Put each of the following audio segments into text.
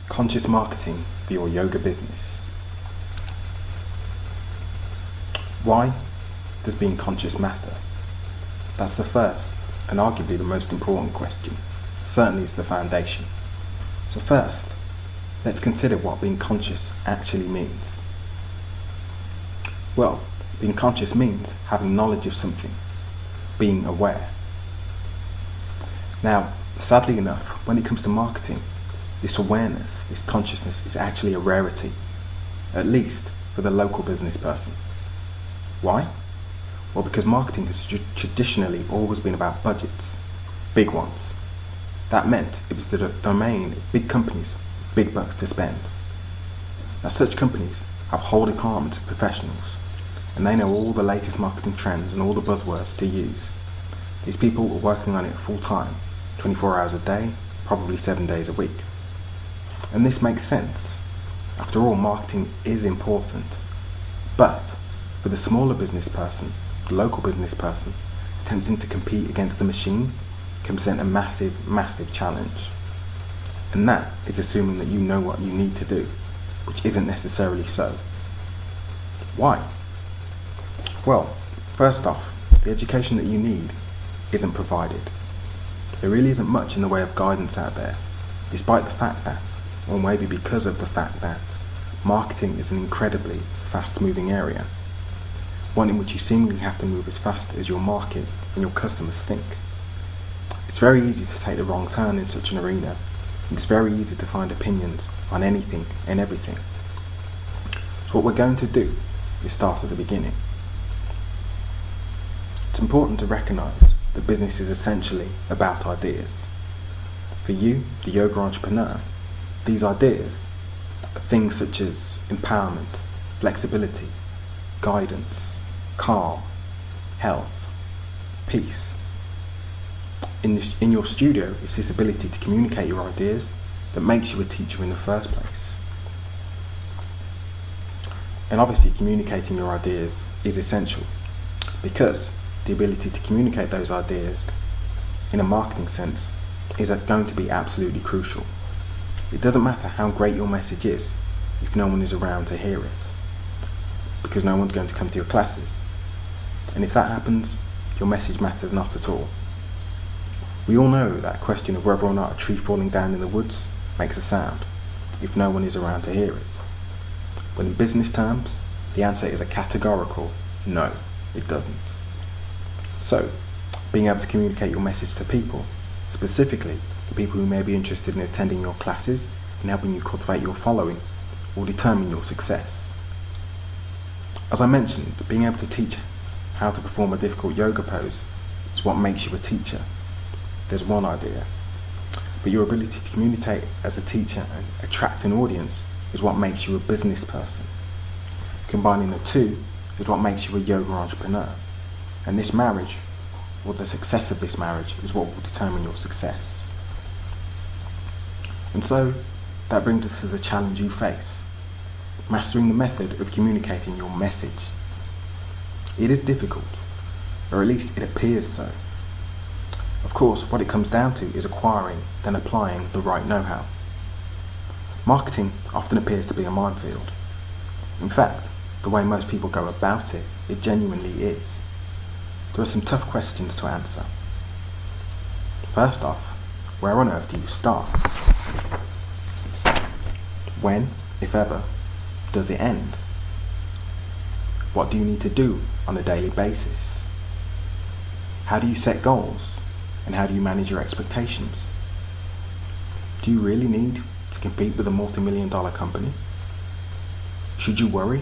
Conscious marketing for your yoga business. Why does being conscious matter? That's the first and arguably the most important question. Certainly it's the foundation. So first, let's consider what being conscious actually means. Well, being conscious means having knowledge of something, being aware. Now, sadly enough, when it comes to marketing, this awareness, this consciousness is actually a rarity, at least for the local business person. Why? Well, because marketing has traditionally always been about budgets, big ones. That meant it was the domain of big companies, big bucks to spend. Now, such companies have whole departments of professionals, and they know all the latest marketing trends and all the buzzwords to use. These people are working on it full time, 24 hours a day, probably 7 days a week. And this makes sense. After all, marketing is important. But for the smaller business person, the local business person, attempting to compete against the machine can present a massive, massive challenge. And that is assuming that you know what you need to do, which isn't necessarily so. Why? Well, first off, the education that you need isn't provided. There really isn't much in the way of guidance out there, despite the fact that, or maybe because of the fact that, marketing is an incredibly fast-moving area, one in which you seemingly have to move as fast as your market and your customers think. It's very easy to take the wrong turn in such an arena, and it's very easy to find opinions on anything and everything. So what we're going to do is start at the beginning. It's important to recognise that business is essentially about ideas. For you, the yoga entrepreneur, these ideas are things such as empowerment, flexibility, guidance, calm, health, peace. In your studio, it's this ability to communicate your ideas that makes you a teacher in the first place. And obviously communicating your ideas is essential, because the ability to communicate those ideas in a marketing sense is going to be absolutely crucial. It doesn't matter how great your message is if no one is around to hear it, because no one's going to come to your classes. And if that happens, your message matters not at all. We all know that question of whether or not a tree falling down in the woods makes a sound if no one is around to hear it. But in business terms, the answer is a categorical no, it doesn't. So, being able to communicate your message to people, specifically the people who may be interested in attending your classes and helping you cultivate your following, will determine your success. As I mentioned, being able to teach how to perform a difficult yoga pose is what makes you a teacher. There's one idea. But your ability to communicate as a teacher and attract an audience is what makes you a business person. Combining the two is what makes you a yoga entrepreneur. And this marriage, or the success of this marriage, is what will determine your success. And so, that brings us to the challenge you face: mastering the method of communicating your message. It is difficult, or at least it appears so. Of course, what it comes down to is acquiring, then applying the right know-how. Marketing often appears to be a minefield. In fact, the way most people go about it, it genuinely is. There are some tough questions to answer. First off, where on earth do you start? When, if ever, does it end? What do you need to do on a daily basis? How do you set goals? And how do you manage your expectations? Do you really need to compete with a multi-million-dollar company? Should you worry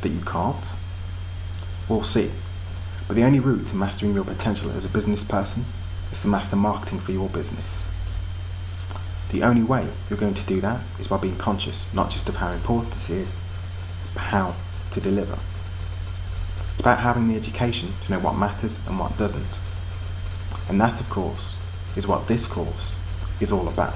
that you can't? We'll see. But the only route to mastering your potential as a business person is to master marketing for your business. The only way you're going to do that is by being conscious not just of how important it is, but how to deliver. It's about having the education to know what matters and what doesn't. And that, of course, is what this course is all about.